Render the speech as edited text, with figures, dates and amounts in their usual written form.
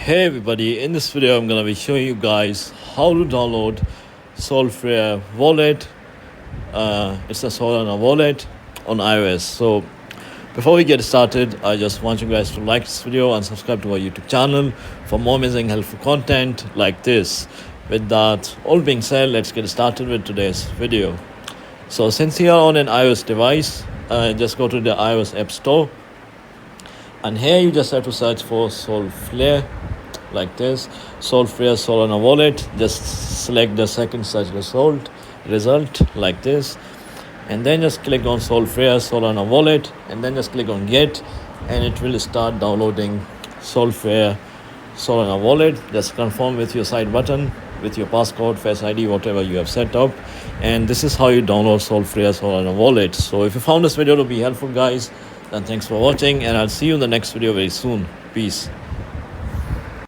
Hey everybody, in this video I'm gonna be showing you guys how to download Solflare wallet. It's a Solana wallet on iOS. So before we get started, I just want you guys to like this video and subscribe to our YouTube channel for more amazing helpful content like this. With that all being said, let's get started with today's video. So since you are on an iOS device, just go to the iOS App Store, and here you just have to search for Solflare like this. Solflare Solana wallet. Just select the second search result like this, and then just click on Solflare Solana wallet, and then just click on get, and it will start downloading Solflare Solana wallet. Just confirm with your side button with your passcode, Face ID, whatever you have set up, and this is how you download Solflare Solana wallet. So if you found this video to be helpful, guys, then thanks for watching, and I'll see you in the next video very soon. Peace.